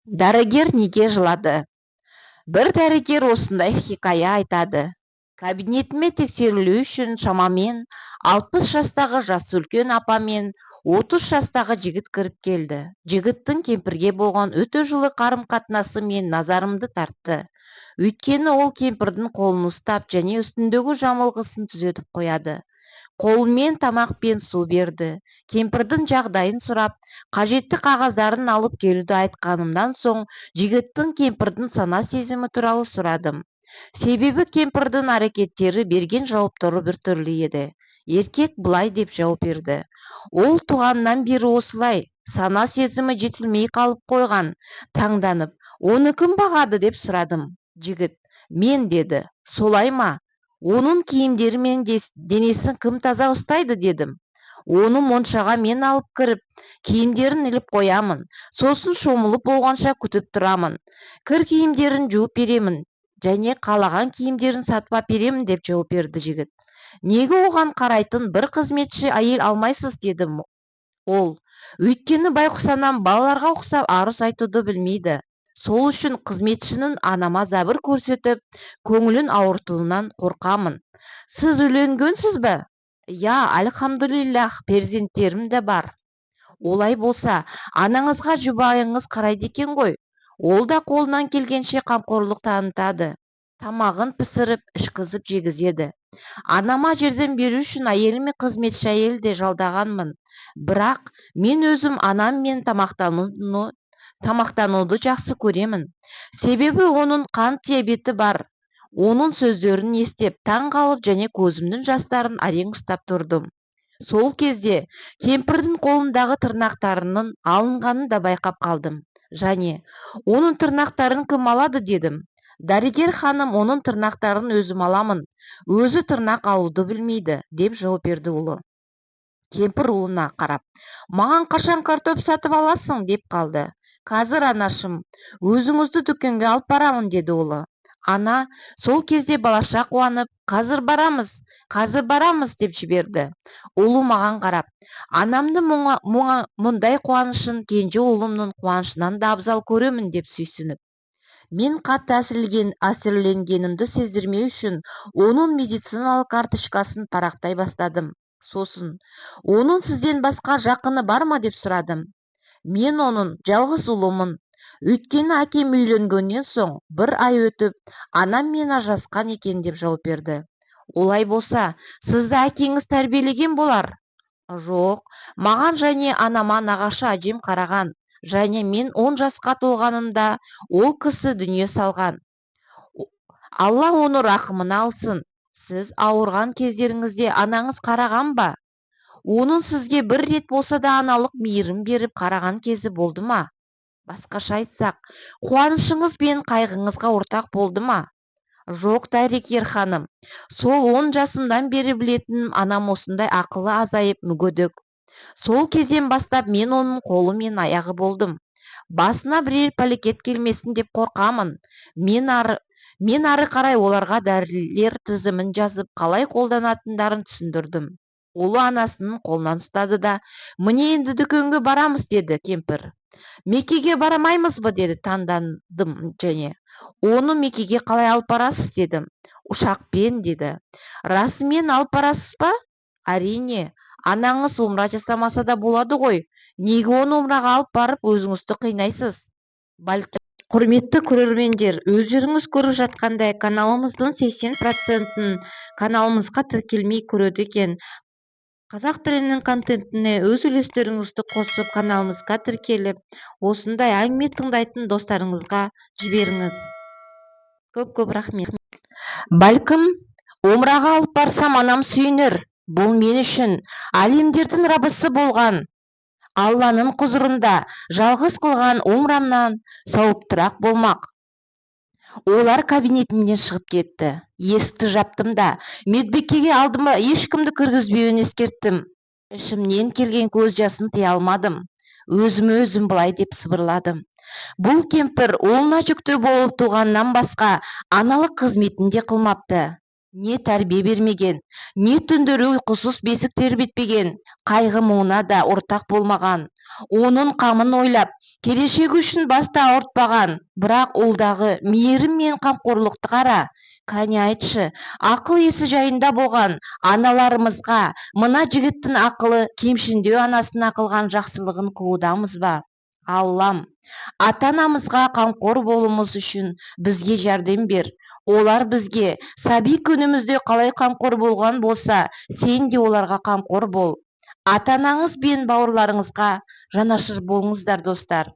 Дәрігер неге жылады? Бір дәрігер осындай хикая айтады. Кабинетіме тексерілу үшін шамамен 60 жастағы жасы үлкен апа мен 30 жастағы жігіт кіріп келді. Жігіттің кемпірге болған өте жылы қарым-қатынасы мен назарымды тартты. Өйткені ол кемпірдің қолын ұстап және үстіндегі жамылғысын түзетіп қояды. Қолымен тамақ пен су берді. Кемпірдің жағдайын сұрап, қажетті қағаздарын алып келуді айтқанымнан соң, жігіттің кемпірдің сана сезімі туралы сұрадым. Себебі кемпірдің әрекеттері берген жауаптары біртүрлі еді. Еркек былай деп жауап берді. Ол туғаннан бері осылай, сана сезімі жетілмей қалып қойған. Таңданып, оны кім бағады деп сұрадым. Жігіт, мен деді. Солай ма? Оның киімдері мен денесін кім таза ұстайды дедім. Оны моншаға мен алып кіріп, киімдерін іліп қоямын. Сосын шомылып болғанша күтіп тұрамын. Кір киімдерін жуып беремін және қалаған киімдерін сатып беремін деп жауап берді жігіт. Неге оған қарайтын бір қызметші әйел алмайсыз дедім. Ол, өйткені байқұс анам балаларға ұқсап арыз айтуды білмейді. Сол үшін қызметшінің анама зәбір көрсетіп, көңілін ауыртуынан қорқамын. Сіз үйленгенсіз бе? Я, альхамдулиллах, перзенттерім де бар. Олай болса, анаңызға жұбайыңыз қарайды екен ғой. Ол да қолынан келгенше қамқорлық танытады. Тамағын пісіріп, ішкізіп жегізеді. Анама жерден беру үшін әйеліме қызметші әйел де жалдағанмын. Бірақ мен өзім анам мен тамақтануды жақсы көремін. Себебі оның қант диабеті бар. Оның сөздерін естіп, таң қалып және көзімнің жастарын әрең ұстап тұрдым. Сол кезде кемпірдің қолындағы тырнақтарының алынғанын да байқап қалдым. Және оның тырнақтарын кім алады дедім. Дәрігер ханым, оның тырнақтарын өзім аламын. Өзі тырнақ алуды білмейді, деп жауап берді ұлы. Кемпір ұлына қарап, маған қашан картоп сатып аласың деп қалды. Қазір анашым, өзіңізді дүкенге алып барамын деді ұлы. Ана сол кезде балаша қуанып, қазір барамыз деп жіберді. Ұлы маған қарап, анамды мұндай қуанышын кенже ұлымның қуанышынан да абзал көремін деп сүйсініп. Мен қатты әсерленгенімді сездірмеу үшін оның медициналық карточкасын парақтай бастадым. Сосын, оның сізден басқа жақыны бар ма деп сұрадым. Мен оның жалғыз ұлымын. Өйткені әкем үйленгеннен соң бір ай өтіп, анам мен ажырасқан екен деп жауап берді. Олай болса, сізді әкеңіз тәрбиелеген болар? Жоқ, маған және анама нағашы әжем қараған. Және мен 10 жасқа толғанымда ол кісі дүние салған. Алла оны рахымына алсын. Сіз ауырған кездеріңізде анаңыз қараған ба? Оның сізге бір рет болса да аналық мейірім беріп қараған кезі болды ма? Басқаша айтсақ, қуанышыңыз бен қайғыңызға ортақ болды ма? Жоқ, дәрігер ханым. Сол 10 жасымдан бері білетінім, анам осындай ақылы азайып мүгедек. Сол кезден бастап мен оның қолы мен аяғы болдым. Басына бірер пәлекет келмесін деп қорқамын. Мен ары қарай оларға дәрілер тізімін жазып, қалай қолданатындарын түсіндірдім. Ұлы анасының қолынан ұстады да, міне енді дүкенге барамыз деді кемпір. Меккеге барамаймыз ба деді, таңдандым және. Оны Меккеге қалай алып барасыз дедім. Ұшақпен деді. Расымен алып барасыз ба? Әрине, анаңыз умра жасамаса да болады ғой. Неге оны умраға алып барып өзіңізді қинайсыз? Құрметті көрермендер, өздеріңіз көріп жатқандай каналымыздың 80%-ін каналымызға тіркелмей көреді екен. Қазақ тілінің контентіне өз үлестеріңізді қосып, каналымызға тіркеліп, осындай әңгіме тыңдайтын достарыңызға жіберіңіз. Көп рахмет. Бәлкім, умраға алып барсам анам сүйінер. Бұл мен үшін әлемдердің раббысы болған Алланың құзырында жалғыз қылған умрамнан сауаптырақ болмақ. Олар кабинетімнен шығып кетті. Есікті жаптым да, медбикеге алдыма ешкімді кіргізбеуін ескерттім. Ішімнен келген көз жасын тыя алмадым. Өзім былай деп сыбырладым. Бұл кемпір ұлына жүкті болып туғаннан басқа аналық қызметін де қылмапты. не тәрбие бермеген, не түндері ұйқысыз бесік тербетпеген, қайғы мұңына да ортақ болмаған, оның қамын ойлап келешегі үшін басты ауыртпаған. Бірақ ұлдағы мейірім мен қамқорлықты қара. Кәне айтшы, ақыл есі жайында болған аналарымызға мына жігіттің ақылы кемшіндеу анасына қылған жақсылығын қылудамыз ба? Аллам, ата-анамызға қамқор болуымыз үшін бізге жәрдем бер. Олар бізге сәби күнімізде қалай қамқор болған болса, сен де оларға қамқор бол. Ата-анаңыз бен бауырларыңызға жанашыр болыңыздар, достар.